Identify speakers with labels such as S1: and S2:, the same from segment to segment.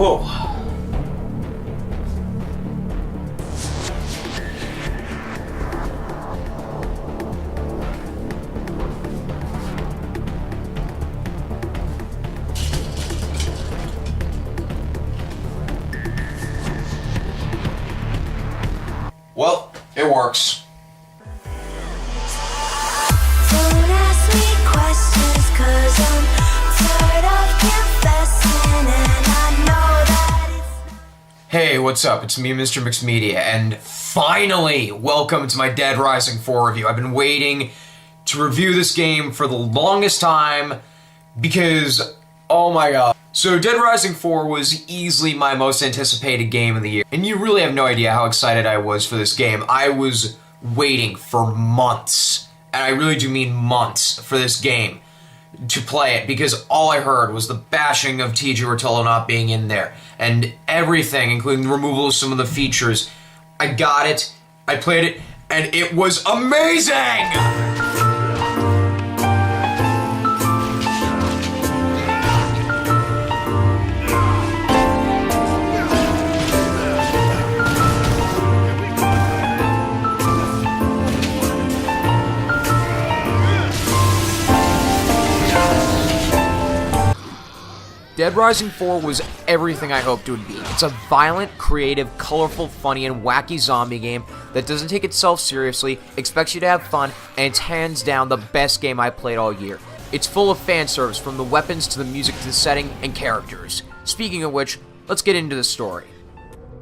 S1: Whoa. Well, it works.
S2: Don't ask me questions, 'cause I'm tired of confessing, and I know that it's...
S1: Hey, what's up? It's me, Mr. Mixed Media, and finally, welcome to my Dead Rising 4 review. I've been waiting to review this game for the longest time because, oh my god. So, Dead Rising 4 was easily my most anticipated game of the year, and you really have no idea how excited I was for this game. I was waiting for months, and I really do mean months, for this game to play it, because all I heard was the bashing of T.J. Rotolo not being in there, and everything, including the removal of some of the features. I got it, I played it, and it was amazing! Dead Rising 4 was everything I hoped it would be. It's a violent, creative, colorful, funny, and wacky zombie game that doesn't take itself seriously, expects you to have fun, and it's hands down the best game I played all year. It's full of fan service, from the weapons to the music to the setting and characters. Speaking of which, let's get into the story.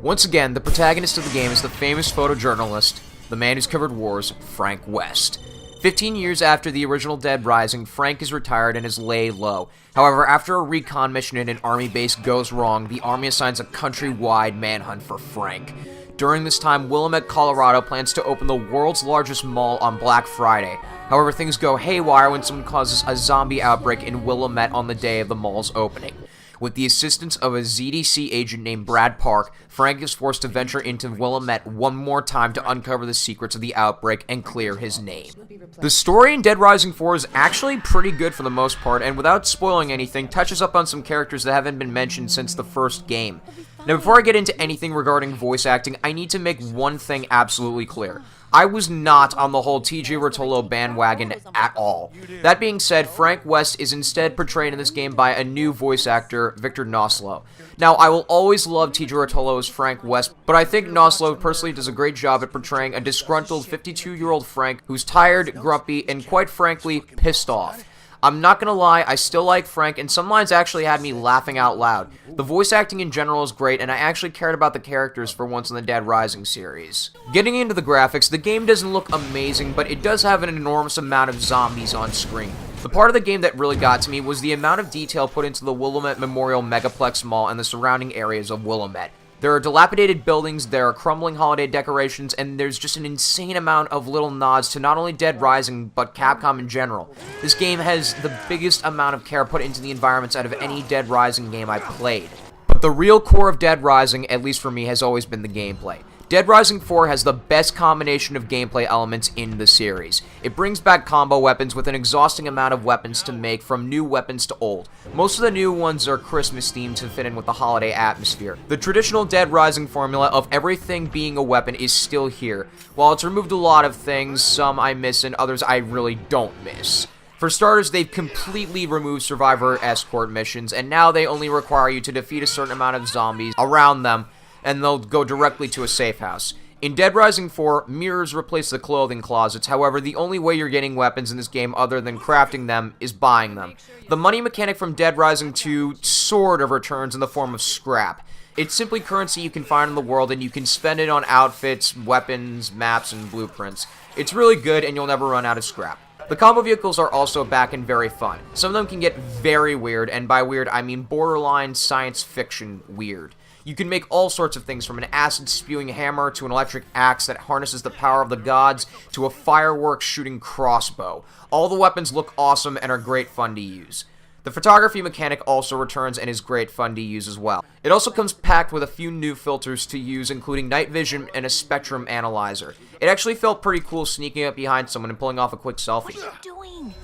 S1: Once again, the protagonist of the game is the famous photojournalist, the man who's covered wars, Frank West. 15 years after the original Dead Rising, Frank is retired and is laid low. However, after a recon mission in an army base goes wrong, the army assigns a countrywide manhunt for Frank. During this time, Willamette, Colorado plans to open the world's largest mall on Black Friday. However, things go haywire when someone causes a zombie outbreak in Willamette on the day of the mall's opening. With the assistance of a ZDC agent named Brad Park, Frank is forced to venture into Willamette one more time to uncover the secrets of the outbreak and clear his name. The story in Dead Rising 4 is actually pretty good for the most part, and without spoiling anything, touches up on some characters that haven't been mentioned since the first game. Now, before I get into anything regarding voice acting, I need to make one thing absolutely clear. I was not on the whole T.J. Rotolo bandwagon at all. That being said, Frank West is instead portrayed in this game by a new voice actor, Victor Noslo. Now, I will always love T.J. Rotolo as Frank West, but I think Noslo personally does a great job at portraying a disgruntled 52-year-old Frank who's tired, grumpy, and quite frankly, pissed off. I'm not gonna lie, I still like Frank, and some lines actually had me laughing out loud. The voice acting in general is great, and I actually cared about the characters for once in the Dead Rising series. Getting into the graphics, the game doesn't look amazing, but it does have an enormous amount of zombies on screen. The part of the game that really got to me was the amount of detail put into the Willamette Memorial Megaplex Mall and the surrounding areas of Willamette. There are dilapidated buildings, there are crumbling holiday decorations, and there's just an insane amount of little nods to not only Dead Rising, but Capcom in general. This game has the biggest amount of care put into the environments out of any Dead Rising game I've played. But the real core of Dead Rising, at least for me, has always been the gameplay. Dead Rising 4 has the best combination of gameplay elements in the series. It brings back combo weapons with an exhausting amount of weapons to make, from new weapons to old. Most of the new ones are Christmas themed to fit in with the holiday atmosphere. The traditional Dead Rising formula of everything being a weapon is still here. While it's removed a lot of things, some I miss and others I really don't miss. For starters, they've completely removed survivor escort missions, and now they only require you to defeat a certain amount of zombies around them, and they'll go directly to a safe house. In Dead Rising 4, mirrors replace the clothing closets. However, the only way you're getting weapons in this game other than crafting them is buying them. The money mechanic from Dead Rising 2 sort of returns in the form of scrap. It's simply currency you can find in the world, and you can spend it on outfits, weapons, maps, and blueprints. It's really good, and you'll never run out of scrap. The combo vehicles are also back and very fun. Some of them can get very weird, and by weird I mean borderline science fiction weird. You can make all sorts of things, from an acid-spewing hammer to an electric axe that harnesses the power of the gods to a fireworks-shooting crossbow. All the weapons look awesome and are great fun to use. The photography mechanic also returns and is great fun to use as well. It also comes packed with a few new filters to use, including night vision and a spectrum analyzer. It actually felt pretty cool sneaking up behind someone and pulling off a quick selfie.
S2: What are you doing?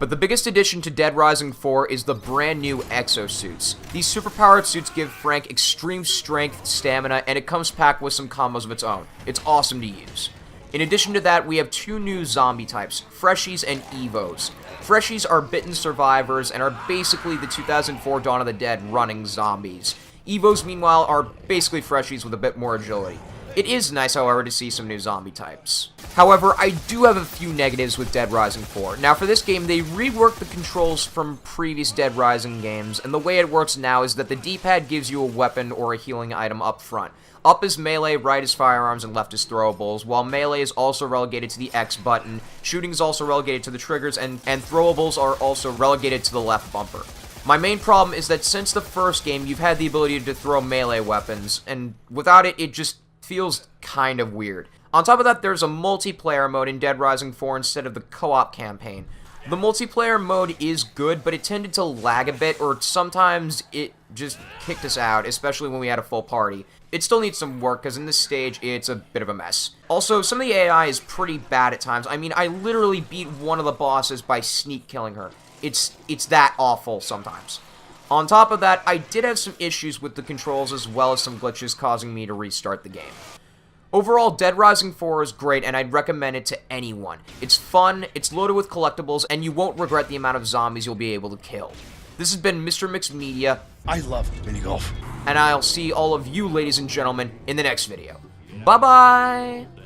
S1: But the biggest addition to Dead Rising 4 is the brand new exosuits. These superpowered suits give Frank extreme strength, stamina, and it comes packed with some combos of its own. It's awesome to use. In addition to that, we have 2 new zombie types, Freshies and Evos. Freshies are bitten survivors and are basically the 2004 Dawn of the Dead running zombies. Evos, meanwhile, are basically Freshies with a bit more agility. It is nice, however, to see some new zombie types. However, I do have a few negatives with Dead Rising 4. Now, for this game, they reworked the controls from previous Dead Rising games, and the way it works now is that the D-pad gives you a weapon or a healing item up front. Up is melee, right is firearms, and left is throwables, while melee is also relegated to the X button, shooting is also relegated to the triggers, and throwables are also relegated to the left bumper. My main problem is that since the first game, you've had the ability to throw melee weapons, and without it, it just feels kind of weird. On top of that, there's a multiplayer mode in Dead Rising 4 instead of the co-op campaign. The multiplayer mode is good, but it tended to lag a bit, or sometimes it just kicked us out, especially when we had a full party. It still needs some work, because in this stage, it's a bit of a mess. Also, some of the AI is pretty bad at times. I mean, I literally beat one of the bosses by sneak killing her. It's that awful sometimes. On top of that, I did have some issues with the controls as well as some glitches causing me to restart the game. Overall, Dead Rising 4 is great, and I'd recommend it to anyone. It's fun, it's loaded with collectibles, and you won't regret the amount of zombies you'll be able to kill. This has been Mr. Mix Media.
S3: I love mini golf.
S1: And I'll see all of you, ladies and gentlemen, in the next video. Bye-bye!